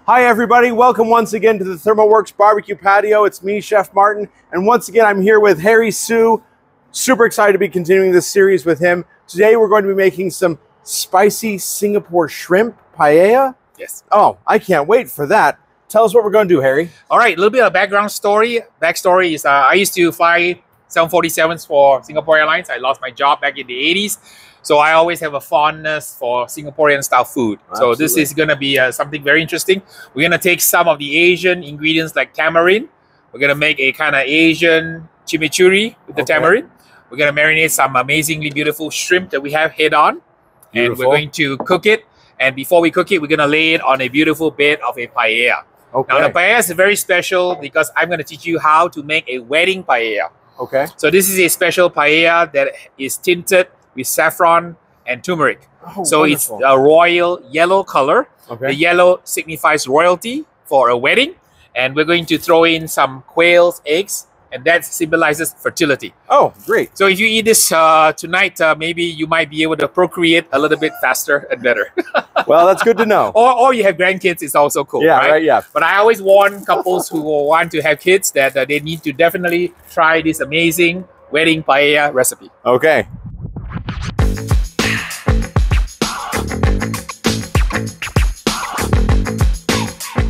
Hi everybody, welcome once again to the Thermoworks barbecue patio. It's me, Chef Martin, and once again I'm here with Harry Soo. Super excited to be continuing this series with him. Today we're going to be making some spicy Singapore shrimp paella. Yes. Oh, I can't wait for that. Tell us what we're going to do, Harry. All right, a little bit of background story. Backstory is I used to fly 747s for Singapore Airlines. I lost my job back in the 80s. So I always have a fondness for Singaporean style food. Absolutely. So this is going to be something very interesting. We're going to take some of the Asian ingredients like tamarind. We're going to make a kind of Asian chimichurri with the tamarind. We're going to marinate some amazingly beautiful shrimp that we have head on. Beautiful. And we're going to cook it. And before we cook it, we're going to lay it on a beautiful bed of a paella. Okay. Now the paella is very special because I'm going to teach you how to make a wedding paella. Okay. So this is a special paella that is tinted with saffron and turmeric. Oh, so wonderful. It's a royal yellow color. Okay. The yellow signifies royalty for a wedding. And we're going to throw in some quail's eggs, and that symbolizes fertility. Oh, great. So if you eat this tonight, maybe you might be able to procreate a little bit faster and better. Well, that's good to know. or you have grandkids, it's also cool. Yeah, right, yeah. But I always warn couples who want to have kids that they need to definitely try this amazing wedding paella recipe. Okay.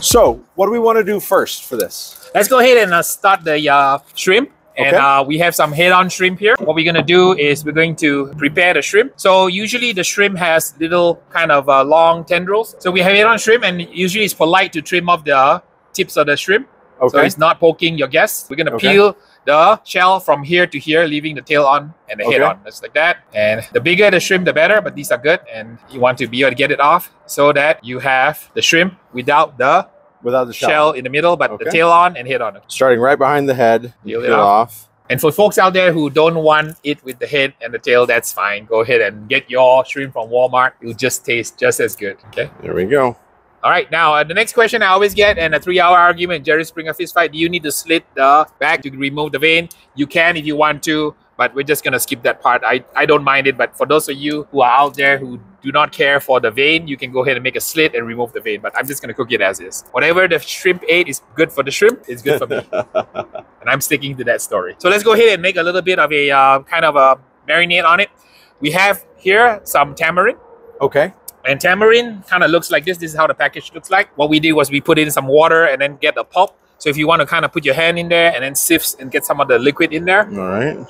So, what do we want to do first for this? Let's go ahead and start the shrimp. And we have some head-on shrimp here. What we're going to do is we're going to prepare the shrimp. So usually the shrimp has little kind of long tendrils. So we have head-on shrimp, and usually it's polite to trim off the tips of the shrimp. Okay. So it's not poking your guests. We're going to peel the shell from here to here, leaving the tail on and the head on, just like that. And the bigger the shrimp, the better, but these are good. And you want to be able to get it off so that you have the shrimp without the shell in the middle, but the tail on and head on. Starting right behind the head, peel it off. And for folks out there who don't want it with the head and the tail, that's fine. Go ahead and get your shrimp from Walmart. It'll just taste just as good. Okay. There we go. All right. Now, the next question I always get, and a 3-hour argument, Jerry Springer fist fight. Do you need to slit the back to remove the vein? You can if you want to, but we're just going to skip that part. I don't mind it, but for those of you who are out there who do not care for the vein, you can go ahead and make a slit and remove the vein, but I'm just going to cook it as is. Whatever the shrimp ate is good for the shrimp, it's good for me. And I'm sticking to that story. So let's go ahead and make a little bit of a kind of a marinade on it. We have here some tamarind. Okay. And tamarind kind of looks like this. This is how the package looks like. What we did was we put in some water and then get the pulp. So if you want to kind of put your hand in there and then sift and get some of the liquid in there. All right.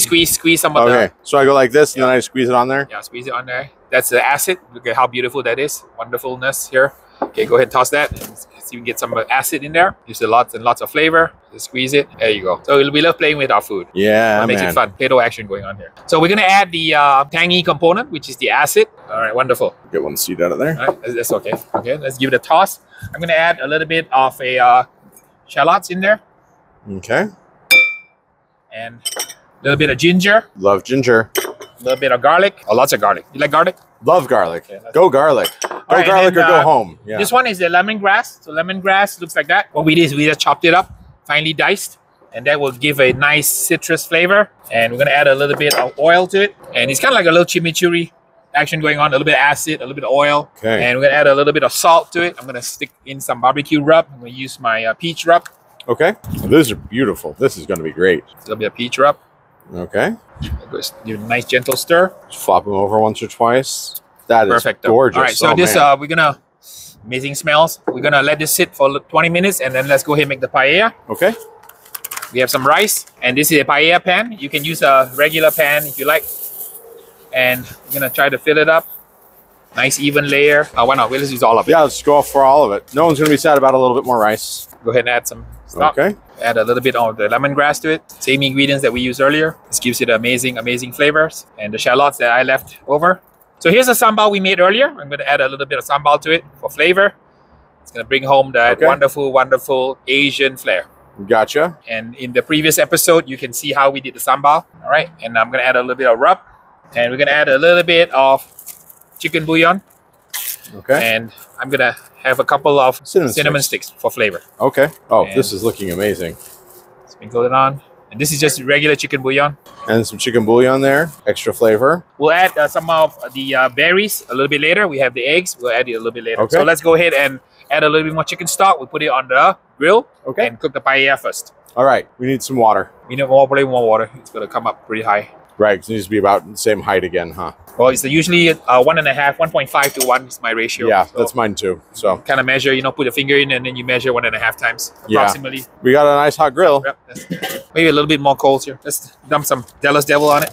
Squeeze some of the... Okay, so I go like this and then I squeeze it on there? Yeah, squeeze it on there. That's the acid. Look at how beautiful that is. Wonderfulness here. Okay, go ahead and toss that. And see if you can get some acid in there. Gives it lots and lots of flavor. Just squeeze it. There you go. So we love playing with our food. Yeah, That makes it fun. Play-doh action going on here. So we're going to add the tangy component, which is the acid. All right, wonderful. Get one seed out of there. All right, that's okay. Okay, let's give it a toss. I'm going to add a little bit of a shallots in there. Okay. And a little bit of ginger. Love ginger. A little bit of garlic. Oh, lots of garlic. You like garlic? Love garlic. Okay, go garlic. Go right, garlic then, or go home. Yeah. This one is the lemongrass. So lemongrass looks like that. What we did is we just chopped it up, finely diced, and that will give a nice citrus flavor. And we're going to add a little bit of oil to it. And it's kind of like a little chimichurri action going on, a little bit of acid, a little bit of oil. Okay. And we're going to add a little bit of salt to it. I'm going to stick in some barbecue rub. I'm going to use my peach rub. Okay. Well, these are beautiful. This is going to be great. A little bit of peach rub. Okay. Just give it a nice gentle stir. Just flop them over once or twice. That is Perfect. gorgeous. All right, so this we're gonna amazing smells. We're gonna let this sit for 20 minutes, and then let's go ahead and make the paella. Okay. We have some rice, and this is a paella pan. You can use a regular pan if you like. And we're gonna try to fill it up. Nice even layer. Why not? Let's use all of it. Yeah, let's go for all of it. No one's gonna be sad about a little bit more rice. Go ahead and add some stock. Okay. Add a little bit of the lemongrass to it. Same ingredients that we used earlier. This gives it amazing, amazing flavors. And the shallots that I left over. So here's a sambal we made earlier. I'm going to add a little bit of sambal to it for flavor. It's going to bring home that wonderful, wonderful Asian flair. Gotcha. And in the previous episode, you can see how we did the sambal. All right. And I'm going to add a little bit of rub. And we're going to add a little bit of chicken bouillon. Okay. And I'm going to have a couple of cinnamon sticks for flavor. Okay. Oh, and this is looking amazing. Sprinkle it on. And this is just regular chicken bouillon. And some chicken bouillon there, extra flavor. We'll add some of the berries a little bit later. We have the eggs. We'll add it a little bit later. Okay. So let's go ahead and add a little bit more chicken stock. We put it on the grill and cook the paella first. All right, we need some water. We need more water. It's going to come up pretty high. Right, it needs to be about the same height again, huh? Well, it's usually 1.5, 1.5 to 1 is my ratio. Yeah, so that's mine too. So kind of measure, put your finger in and then you measure 1.5 times approximately. Yeah. We got a nice hot grill. Yep, maybe a little bit more coals here. Let's dump some Dallas Devil on it.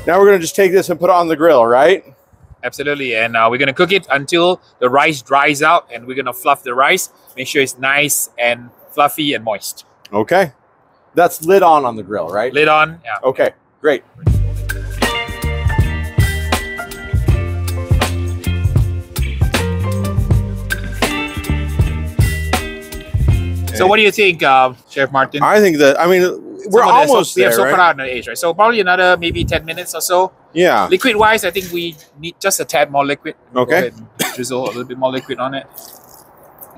Now we're going to just take this and put it on the grill, right? Absolutely, and we're going to cook it until the rice dries out, and we're going to fluff the rice. Make sure it's nice and fluffy and moist. Okay. That's lid on the grill, right? Lid on, yeah. Okay, great. So what do you think, Chef Martin? I think that, we're almost there, so right? far out in the age, right? So probably another maybe 10 minutes or so. Yeah. Liquid-wise, I think we need just a tad more liquid. Okay. Go ahead and drizzle a little bit more liquid on it.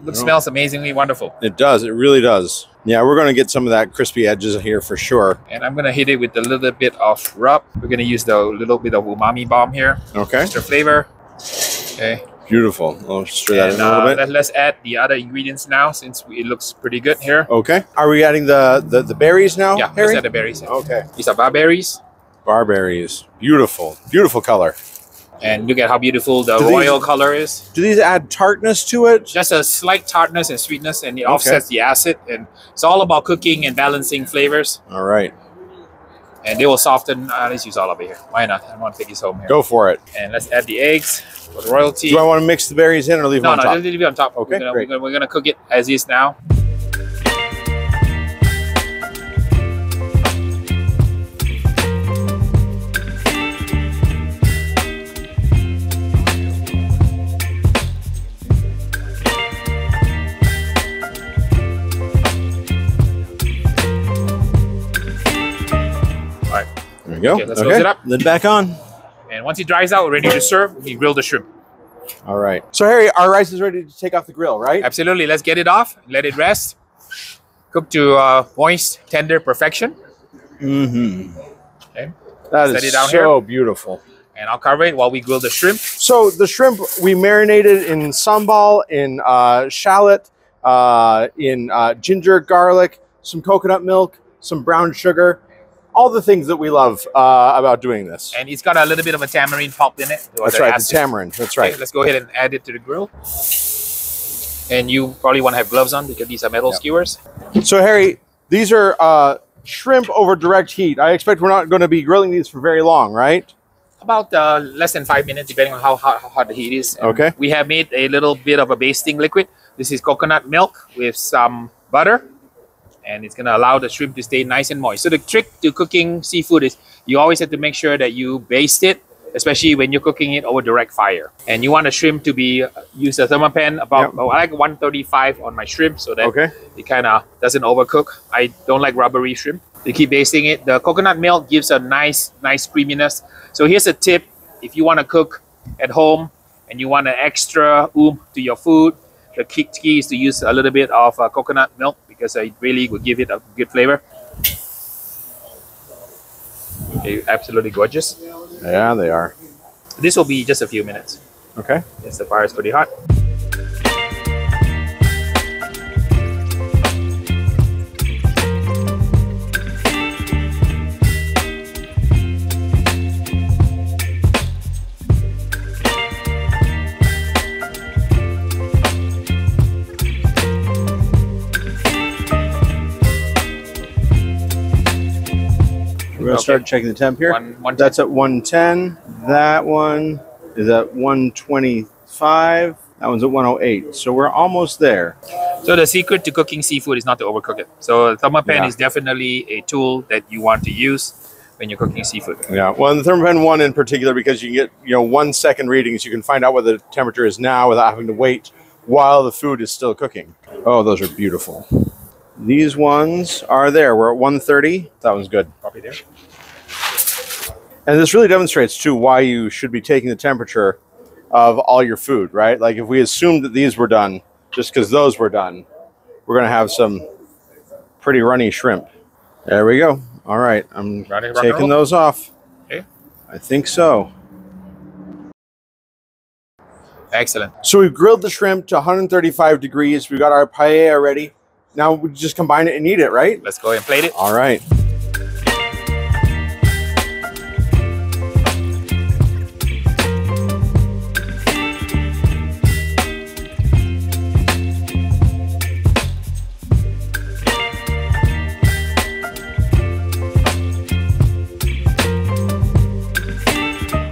It smells amazingly wonderful. It does. It really does. Yeah, we're going to get some of that crispy edges here for sure. And I'm going to hit it with a little bit of rub. We're going to use the little bit of umami bomb here. Okay. Extra flavor. Okay. Beautiful. I'll stir that in a little bit. Let's add the other ingredients now since it looks pretty good here. Okay. Are we adding the berries now, Yeah, Harry? let's add the berries. Okay. These are barberries. Barberries. Beautiful. Beautiful color. And look at how beautiful the royal color is. Do these add tartness to it? Just a slight tartness and sweetness, and it offsets the acid. And it's all about cooking and balancing flavors. All right. And they will soften. Let's use all of it here. Why not? I want to take this home here. Go for it. And let's add the eggs with royalty. Do I want to mix the berries in or leave them on top? No, just leave it on top. Okay, we're gonna cook it as is now. There we go. Okay, let's close it up. Lid back on. And once it dries out, we're ready to serve. We grill the shrimp. All right. So, Harry, our rice is ready to take off the grill, right? Absolutely. Let's get it off. Let it rest. Cook to moist, tender perfection. Mm-hmm. Okay. That is so beautiful. And I'll cover it while we grill the shrimp. So the shrimp we marinated in sambal, in shallot, in ginger, garlic, some coconut milk, some brown sugar. All the things that we love about doing this. And it's got a little bit of a tamarind pulp in it. That's right, the tamarind. That's right. Okay, let's go ahead and add it to the grill. And you probably want to have gloves on because these are metal skewers. So, Harry, these are shrimp over direct heat. I expect we're not going to be grilling these for very long, right? About less than 5 minutes, depending on how hot the heat is. And okay. We have made a little bit of a basting liquid. This is coconut milk with some butter. And it's going to allow the shrimp to stay nice and moist. So the trick to cooking seafood is you always have to make sure that you baste it, especially when you're cooking it over direct fire. And you want the shrimp to be, use a thermopan about, I like 135 on my shrimp so that it kind of doesn't overcook. I don't like rubbery shrimp. You keep basting it. The coconut milk gives a nice creaminess. So here's a tip. If you want to cook at home and you want an extra oomph to your food, the key is to use a little bit of coconut milk because it really will give it a good flavor. Okay, absolutely gorgeous. Yeah, they are. This will be just a few minutes. Okay. Yes, the fire is pretty hot. We're going to start checking the temp here. That's at 110. That one is at 125. That one's at 108. So we're almost there. So the secret to cooking seafood is not to overcook it. So the thermopan Yeah. is definitely a tool that you want to use when you're cooking seafood. Yeah, well, the Thermopan one in particular, because you can get 1 second readings, you can find out what the temperature is now without having to wait while the food is still cooking. Oh, those are beautiful. These ones are there. We're at 130. That one's good. Copy there. And this really demonstrates too why you should be taking the temperature of all your food, right? Like if we assumed that these were done, just because those were done, we're gonna have some pretty runny shrimp. There we go. All right, I'm taking those off. Okay. I think so. Excellent. So we've grilled the shrimp to 135 degrees. We've got our paella ready. Now we just combine it and eat it, right? Let's go ahead and plate it. All right.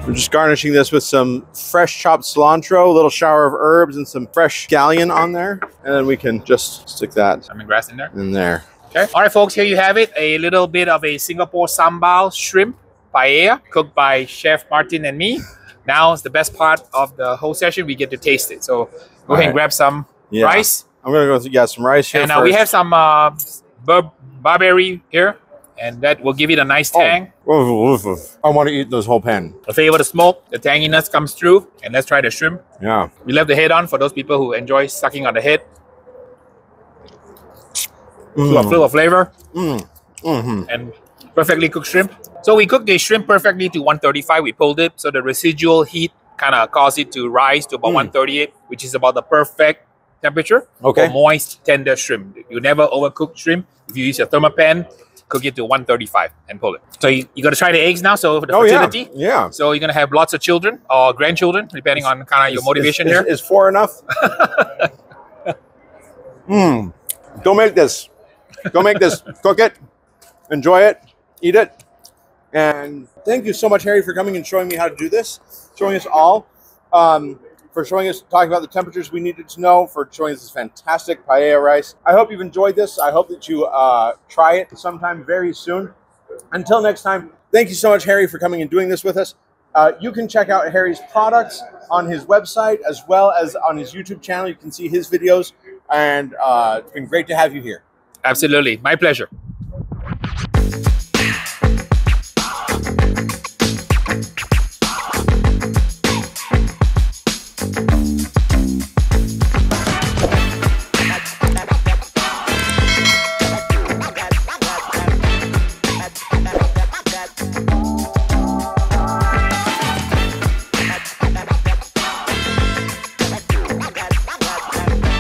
We're just garnishing this with some fresh chopped cilantro, a little shower of herbs, and some fresh scallion on there. And then we can just stick that Lemongrass in there. in there. Okay. All right, folks, here you have it. A little bit of a Singapore Sambal shrimp paella cooked by Chef Martin and me. Now it's the best part of the whole session. We get to taste it. So go ahead and grab some rice. I'm going to go through, some rice here And first. we have some barberry here. And that will give it a nice tang. Oh. I want to eat this whole pan. The flavor of the smoke, the tanginess comes through. And let's try the shrimp. Yeah. We left the head on for those people who enjoy sucking on the head. Full of flavor. And perfectly cooked shrimp. So we cooked the shrimp perfectly to 135. We pulled it. So the residual heat kind of caused it to rise to about 138, which is about the perfect temperature for moist, tender shrimp. You never overcook shrimp. If you use your thermopan, cook it to 135 and pull it. So you got to try the eggs now. So the fertility. Yeah. So you're going to have lots of children or grandchildren, depending on kind of your motivation here. Is 4 enough? Go make this. Go make this. Cook it. Enjoy it. Eat it. And thank you so much, Harry, for coming and showing me how to do this. Showing us all. For showing us, talking about the temperatures we needed to know, for showing us this fantastic paella rice. I hope you've enjoyed this. I hope that you try it sometime very soon. Until next time, thank you so much, Harry, for coming and doing this with us. You can check out Harry's products on his website as well as on his YouTube channel. You can see his videos, and it's been great to have you here. Absolutely. My pleasure.